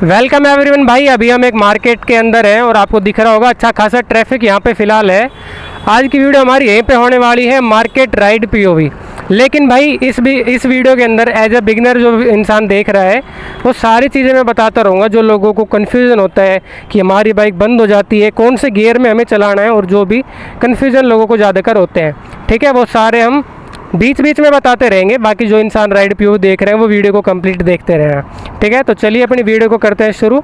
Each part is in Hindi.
वेलकम एवरीवन भाई, अभी हम एक मार्केट के अंदर हैं और आपको दिख रहा होगा अच्छा खासा ट्रैफिक यहाँ पे फ़िलहाल है। आज की वीडियो हमारी यहीं पे होने वाली है, मार्केट राइड पीओवी। लेकिन भाई इस वीडियो के अंदर एज अ बिगनर जो इंसान देख रहा है वो सारी चीज़ें मैं बताता रहूँगा जो लोगों को कन्फ्यूज़न होता है कि हमारी बाइक बंद हो जाती है, कौन से गियर में हमें चलाना है, और जो भी कन्फ्यूज़न लोगों को ज़्यादातर होते हैं। ठीक है, वो सारे हम बीच बीच में बताते रहेंगे। बाकी जो इंसान राइड पीओवी देख रहे हैं वो वीडियो को कंप्लीट देखते रहें। ठीक है, तो चलिए अपनी वीडियो को करते हैं शुरू।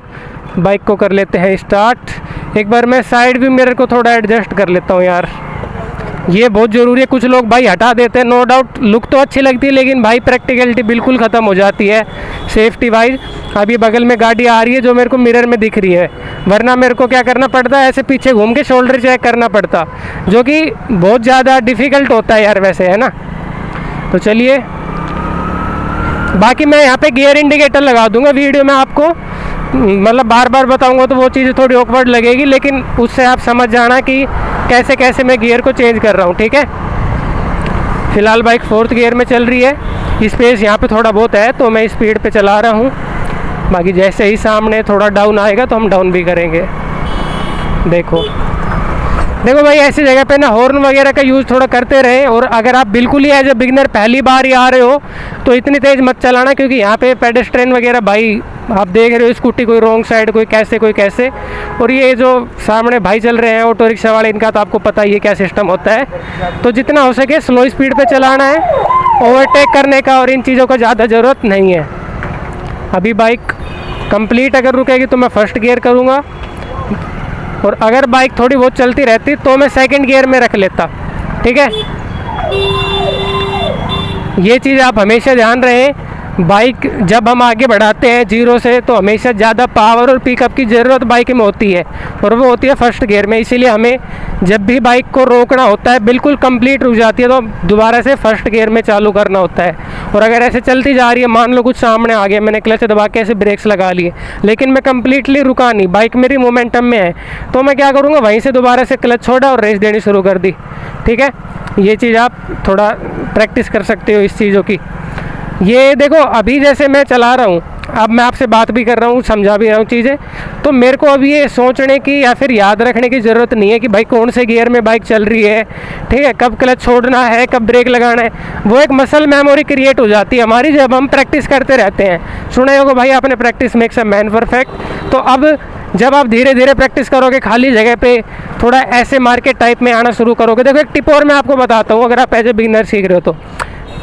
बाइक को कर लेते हैं स्टार्ट। एक बार मैं साइड व्यू मिरर को थोड़ा एडजस्ट कर लेता हूँ यार, ये बहुत ज़रूरी है। कुछ लोग भाई हटा देते हैं, नो डाउट लुक तो अच्छी लगती है लेकिन भाई प्रैक्टिकलिटी बिल्कुल ख़त्म हो जाती है सेफ्टी वाइज। अभी बगल में गाड़ी आ रही है जो मेरे को मिरर में दिख रही है, वरना मेरे को क्या करना पड़ता है, ऐसे पीछे घूम के शोल्डर चेक करना पड़ता, जो कि बहुत ज़्यादा डिफ़िकल्ट होता है यार वैसे, है ना। तो चलिए, बाकी मैं यहाँ पे गियर इंडिकेटर लगा दूंगा वीडियो में, आपको मतलब बार बार बताऊंगा तो वो चीज़ थोड़ी ऑकवर्ड लगेगी, लेकिन उससे आप समझ जाना कि कैसे कैसे मैं गियर को चेंज कर रहा हूँ। ठीक है, फ़िलहाल बाइक 4th गियर में चल रही है। स्पेस यहाँ पे थोड़ा बहुत है तो मैं स्पीड पे चला रहा हूँ। बाकी जैसे ही सामने थोड़ा डाउन आएगा तो हम डाउन भी करेंगे। देखो भाई, ऐसी जगह पे ना हॉर्न वगैरह का यूज़ थोड़ा करते रहे। और अगर आप बिल्कुल ही एज ए बिगनर पहली बार ही आ रहे हो तो इतनी तेज़ मत चलाना, क्योंकि यहाँ पे पेडेस्ट्रियन वगैरह भाई आप देख रहे हो, स्कूटी कोई रॉन्ग साइड, कोई कैसे। और ये जो सामने भाई चल रहे हैं ऑटो रिक्शा वाले, इनका तो आपको पता ही है क्या सिस्टम होता है। तो जितना हो सके स्लो स्पीड पर चलाना है, ओवरटेक करने का और इन चीज़ों का ज़्यादा ज़रूरत नहीं है। अभी बाइक कंप्लीट अगर रुकेगी तो मैं फर्स्ट गियर करूँगा, और अगर बाइक थोड़ी बहुत चलती रहती तो मैं सेकंड गियर में रख लेता। ठीक है, ये चीज़ आप हमेशा ध्यान रहे। बाइक जब हम आगे बढ़ाते हैं जीरो से तो हमेशा ज़्यादा पावर और पिकअप की ज़रूरत बाइक में होती है, और वो होती है फर्स्ट गियर में। इसीलिए हमें जब भी बाइक को रोकना होता है, बिल्कुल कंप्लीट रुक जाती है तो दोबारा से फर्स्ट गियर में चालू करना होता है। और अगर ऐसे चलती जा रही है, मान लो कुछ सामने आ गया, मैंने क्लच दबा के ऐसे ब्रेक्स लगा लिए लेकिन मैं कंप्लीटली रुका नहीं, बाइक मेरी मोमेंटम में है, तो मैं क्या करूँगा, वहीं से दोबारा से क्लच छोड़ा और रेस देनी शुरू कर दी। ठीक है, ये चीज़ आप थोड़ा प्रैक्टिस कर सकते हो इस चीज़ों की। ये देखो, अभी जैसे मैं चला रहा हूँ, अब मैं आपसे बात भी कर रहा हूँ, समझा भी रहा हूँ चीज़ें, तो मेरे को अभी ये सोचने की या फिर याद रखने की ज़रूरत नहीं है कि भाई कौन से गियर में बाइक चल रही है। ठीक है, कब क्लच छोड़ना है, कब ब्रेक लगाना है, वो एक मसल मेमोरी क्रिएट हो जाती है हमारी जब हम प्रैक्टिस करते रहते हैं। सुना होगा भाई आपने, practice makes a man perfect. तो अब जब आप धीरे धीरे प्रैक्टिस करोगे, खाली जगह पे थोड़ा ऐसे मार्केट टाइप में आना शुरू करोगे। देखो एक टिप और मैं आपको बताता हूँ, अगर आप एज ए बिगिनर सीख रहे हो तो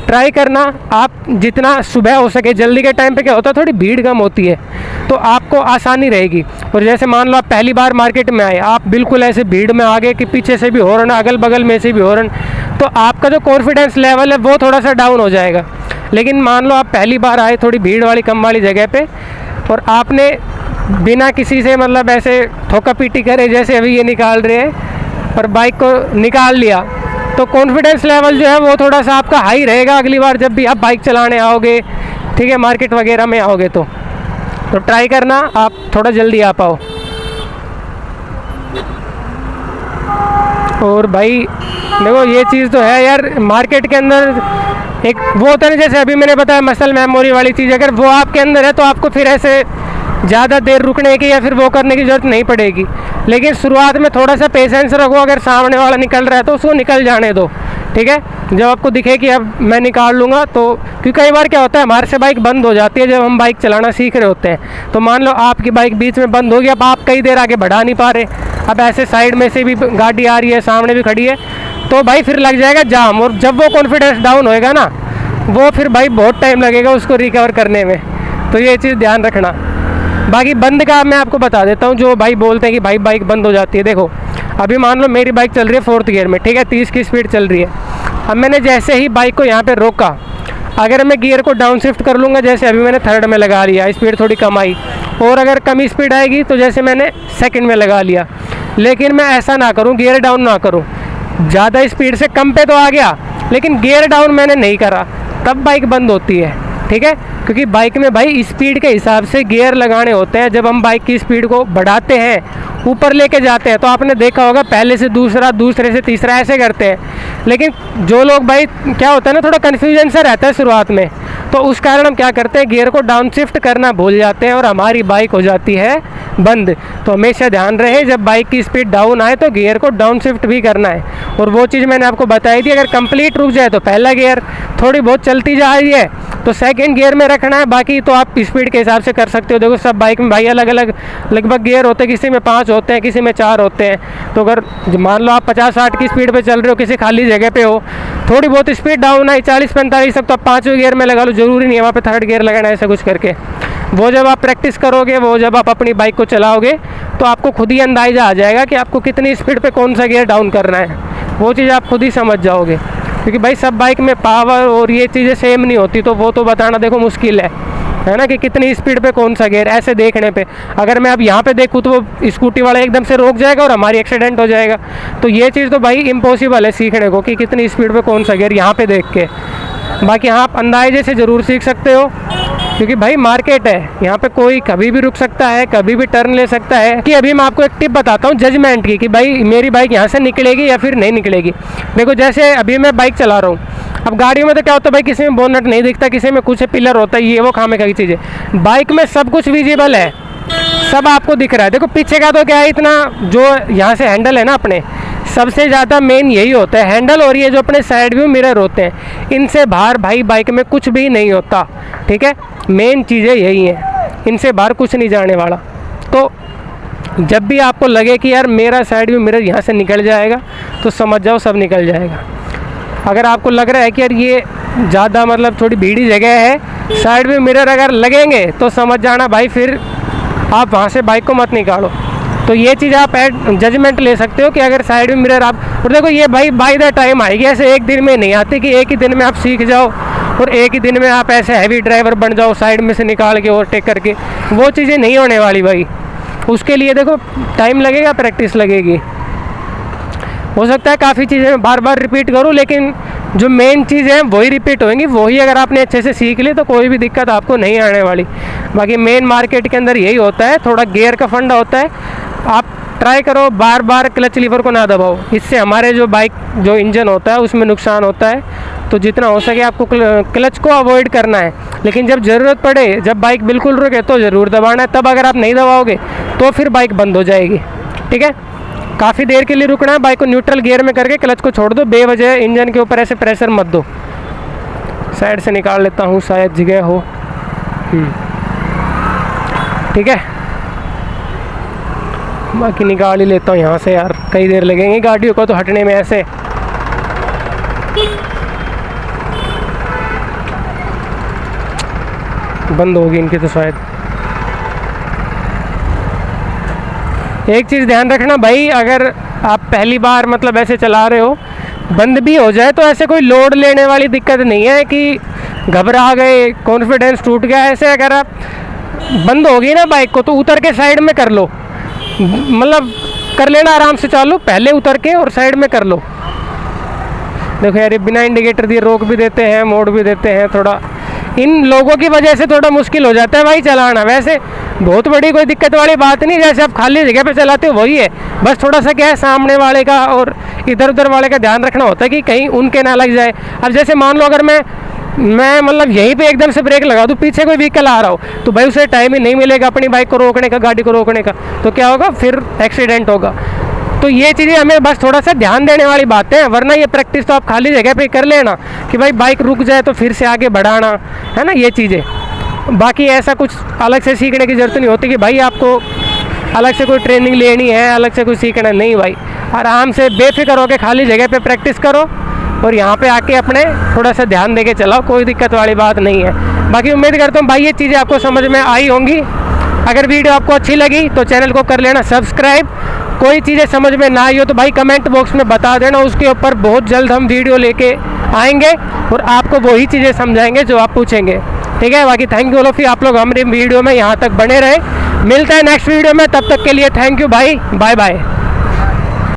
ट्राई करना, आप जितना सुबह हो सके, जल्दी के टाइम पे क्या होता है थोड़ी भीड़ कम होती है तो आपको आसानी रहेगी। और जैसे मान लो आप पहली बार मार्केट में आए, आप बिल्कुल ऐसे भीड़ में आ गए कि पीछे से भी हॉर्न, अगल बगल में से भी हॉर्न, तो आपका जो कॉन्फिडेंस लेवल है वो थोड़ा सा डाउन हो जाएगा। लेकिन मान लो आप पहली बार आए थोड़ी भीड़ वाली कम वाली जगह पे, और आपने बिना किसी से मतलब ऐसे ठोका पीटी करे जैसे अभी ये निकाल रहे हैं और बाइक को निकाल लिया, तो कॉन्फिडेंस लेवल जो है वो थोड़ा सा आपका हाई रहेगा अगली बार जब भी आप बाइक चलाने आओगे। ठीक है, मार्केट वगैरह में आओगे तो ट्राई करना आप थोड़ा जल्दी आ पाओ। और भाई देखो ये चीज़ तो है यार, मार्केट के अंदर एक वो होता है जैसे अभी मैंने बताया मसल मेमोरी वाली चीज़, अगर वो आपके अंदर है तो आपको फिर ऐसे ज़्यादा देर रुकने की या फिर वो करने की ज़रूरत नहीं पड़ेगी। लेकिन शुरुआत में थोड़ा सा पेशेंस रखो, अगर सामने वाला निकल रहा है तो उसको निकल जाने दो। ठीक है, जब आपको दिखे कि अब मैं निकाल लूँगा तो, क्योंकि कई बार क्या होता है हमारे से बाइक बंद हो जाती है जब हम बाइक चलाना सीख रहे होते हैं। तो मान लो आपकी बाइक बीच में बंद हो गई, अब आप कई देर आगे बढ़ा नहीं पा रहे, अब ऐसे साइड में से भी गाड़ी आ रही है, सामने भी खड़ी है, तो भाई फिर लग जाएगा जाम। और जब वो कॉन्फिडेंस डाउन होएगा ना, वो फिर भाई बहुत टाइम लगेगा उसको रिकवर करने में। तो ये चीज़ ध्यान रखना। बाकी बंद का मैं आपको बता देता हूँ, जो भाई बोलते हैं कि भाई बाइक बंद हो जाती है। देखो अभी मान लो मेरी बाइक चल रही है 4th गियर में, ठीक है, 30 की स्पीड चल रही है। अब मैंने जैसे ही बाइक को यहाँ पे रोका, अगर मैं गियर को डाउन शिफ्ट कर लूँगा, जैसे अभी मैंने 3rd में लगा लिया, स्पीड थोड़ी कम आई, और अगर कम स्पीड आएगी तो जैसे मैंने 2nd में लगा लिया। लेकिन मैं ऐसा ना करूँ, गियर डाउन ना करूँ, ज़्यादा स्पीड से कम पे तो आ गया लेकिन गियर डाउन मैंने नहीं करा, तब बाइक बंद होती है। ठीक है, क्योंकि बाइक में भाई स्पीड के हिसाब से गियर लगाने होते हैं। जब हम बाइक की स्पीड को बढ़ाते हैं ऊपर लेके जाते हैं, तो आपने देखा होगा पहले से दूसरा, दूसरे से तीसरा ऐसे करते हैं। लेकिन जो लोग भाई क्या होता है ना, थोड़ा कन्फ्यूजन सा रहता है शुरुआत में, तो उस कारण हम क्या करते हैं, गियर को डाउन शिफ्ट करना भूल जाते हैं और हमारी बाइक हो जाती है बंद। तो हमेशा ध्यान रहे जब बाइक की स्पीड डाउन आए तो गियर को डाउन शिफ्ट भी करना है। और वो चीज़ मैंने आपको बताई थी, अगर कंप्लीट रुक जाए तो पहला गियर, थोड़ी बहुत चलती जा रही है तो सेकंड गियर में रखना है, बाकी तो आप स्पीड के हिसाब से कर सकते हो। देखो सब बाइक में भाई अलग अलग लगभग गियर होते हैं, किसी में 5 होते हैं, किसी में 4 होते हैं। तो अगर मान लो आप 50-60 की स्पीड पे चल रहे हो, किसी खाली जगह पे हो, थोड़ी बहुत स्पीड डाउन आई 40-45 तक, तो आप 5वें गियर में लगा लो, ज़रूरी नहीं है वहाँ पे 3rd गियर लगाना, ऐसा कुछ करके। वो जब आप प्रैक्टिस करोगे, वो जब आप अपनी बाइक को चलाओगे तो आपको खुद ही अंदाज़ा आ जाएगा कि आपको कितनी स्पीड पे कौन सा गियर डाउन करना है। वो चीज़ आप खुद ही समझ जाओगे, क्योंकि भाई सब बाइक में पावर और ये चीज़ें सेम नहीं होती, तो वो तो बताना देखो मुश्किल है ना, कि कितनी स्पीड पे कौन सा गियर। ऐसे देखने पे अगर मैं अब यहाँ पे देखूँ तो वो स्कूटी वाला एकदम से रोक जाएगा और हमारी एक्सीडेंट हो जाएगा। तो ये चीज़ तो भाई इम्पॉसिबल है सीखने को, कि कितनी स्पीड पे कौन सा गियर यहाँ पे देख के। बाकी हाँ, आप अंदाजे से ज़रूर सीख सकते हो, क्योंकि भाई मार्केट है, यहाँ पे कोई कभी भी रुक सकता है, कभी भी टर्न ले सकता है। कि अभी मैं आपको एक टिप बताता हूँ जजमेंट की, कि भाई मेरी बाइक यहाँ से निकलेगी या फिर नहीं निकलेगी। देखो जैसे अभी मैं बाइक चला रहा हूँ, अब गाड़ियों में तो क्या होता है भाई, किसी में बोनट नहीं दिखता, किसी में कुछ पिलर होता है, ये वो खामे की चीज़ें। बाइक में सब कुछ विजिबल है, सब आपको दिख रहा है। देखो पीछे का तो क्या है, इतना जो यहाँ से हैंडल है ना अपने, सबसे ज़्यादा मेन यही होता है हैंडल, और ये जो अपने साइड व्यू मिरर होते हैं, इनसे बाहर भाई बाइक में कुछ भी नहीं होता। ठीक है, मेन चीज़ें यही हैं, इनसे बाहर कुछ नहीं जाने वाला। तो जब भी आपको लगे कि यार मेरा साइड व्यू मिरर यहाँ से निकल जाएगा, तो समझ जाओ सब निकल जाएगा। अगर आपको लग रहा है कि यार ये ज़्यादा मतलब थोड़ी भीड़ी जगह है, साइड व्यू मिरर अगर लगेंगे, तो समझ जाना भाई फिर आप वहाँ से बाइक को मत निकालो। तो ये चीज़ आप जजमेंट ले सकते हो कि अगर साइड में मिरर आप, और देखो ये भाई बाय द टाइम आएगी, ऐसे एक दिन में नहीं आती कि एक ही दिन में आप सीख जाओ और एक ही दिन में आप ऐसे हैवी ड्राइवर बन जाओ साइड में से निकाल के ओवरटेक करके। वो चीज़ें नहीं होने वाली भाई, उसके लिए देखो टाइम लगेगा, प्रैक्टिस लगेगी। हो सकता है काफ़ी चीज़ें मैं बार बार रिपीट करूँ, लेकिन जो मेन चीज़ है वही रिपीट होंगी, वही अगर आपने अच्छे से सीख ली तो कोई भी दिक्कत आपको नहीं आने वाली। बाकी मेन मार्केट के अंदर यही होता है, थोड़ा गियर का फंडा होता है। आप ट्राई करो बार बार क्लच लीवर को ना दबाओ, इससे हमारे जो बाइक जो इंजन होता है उसमें नुकसान होता है। तो जितना हो सके आपको क्लच को अवॉइड करना है, लेकिन जब ज़रूरत पड़े, जब बाइक बिल्कुल रुके तो ज़रूर दबाना है। तब अगर आप नहीं दबाओगे तो फिर बाइक बंद हो जाएगी। ठीक है, काफ़ी देर के लिए रुकना है, बाइक को न्यूट्रल गियर में करके क्लच को छोड़ दो, बेवजह इंजन के ऊपर ऐसे प्रेशर मत दो। साइड से निकाल लेता हूँ, शायद जगह हो। ठीक है, बाकी निकाल ही लेता हूँ यहाँ से, यार कई देर लगेंगी गाड़ियों को तो हटने में। ऐसे बंद होगी इनकी तो शायद। एक चीज़ ध्यान रखना भाई, अगर आप पहली बार मतलब ऐसे चला रहे हो, बंद भी हो जाए तो ऐसे कोई लोड लेने वाली दिक्कत नहीं है कि घबरा गए, कॉन्फिडेंस टूट गया। ऐसे अगर आप बंद होगी ना बाइक को, तो उतर के साइड में कर लो, मतलब कर लेना आराम से, चालू पहले उतर के और साइड में कर लो। देखो यार, ये बिना इंडिकेटर दिए रोक भी देते हैं, मोड़ भी देते हैं। थोड़ा इन लोगों की वजह से थोड़ा मुश्किल हो जाता है भाई चलाना। वैसे बहुत बड़ी कोई दिक्कत वाली बात नहीं, जैसे आप खाली जगह पे चलाते हो वही है, बस थोड़ा सा क्या है, सामने वाले का और इधर उधर वाले का ध्यान रखना होता है कि कहीं उनके ना लग जाए। अब जैसे मान लो अगर मैं मतलब यहीं पे एकदम से ब्रेक लगा दूँ, पीछे कोई व्हीकल आ रहा हो, तो भाई उसे टाइम ही नहीं मिलेगा अपनी बाइक को रोकने का, गाड़ी को रोकने का, तो क्या होगा, फिर एक्सीडेंट होगा। तो ये चीज़ें हमें बस थोड़ा सा ध्यान देने वाली बातें हैं, वरना ये प्रैक्टिस तो आप खाली जगह पे कर लेना कि भाई बाइक रुक जाए तो फिर से आगे बढ़ाना है ना, ये चीज़ें। बाकी ऐसा कुछ अलग से सीखने की ज़रूरत नहीं होती कि भाई आपको अलग से कोई ट्रेनिंग लेनी है, अलग से कुछ सीखना नहीं। भाई आराम से बेफिक्र होकर खाली जगह पे प्रैक्टिस करो और यहाँ पे आके अपने थोड़ा सा ध्यान दे के चलाओ, कोई दिक्कत वाली बात नहीं है। बाकी उम्मीद करता हूँ भाई ये चीज़ें आपको समझ में आई होंगी। अगर वीडियो आपको अच्छी लगी तो चैनल को कर लेना सब्सक्राइब। कोई चीज़ें समझ में ना आई हो तो भाई कमेंट बॉक्स में बता देना, उसके ऊपर बहुत जल्द हम वीडियो लेके आएंगे और आपको वही चीज़ें समझाएंगे जो आप पूछेंगे। ठीक है, बाकी thank you all of you, आप लोग हमारे वीडियो में यहाँ तक बने रहे। मिलता है नेक्स्ट वीडियो में, तब तक के लिए थैंक यू भाई, बाय बाय।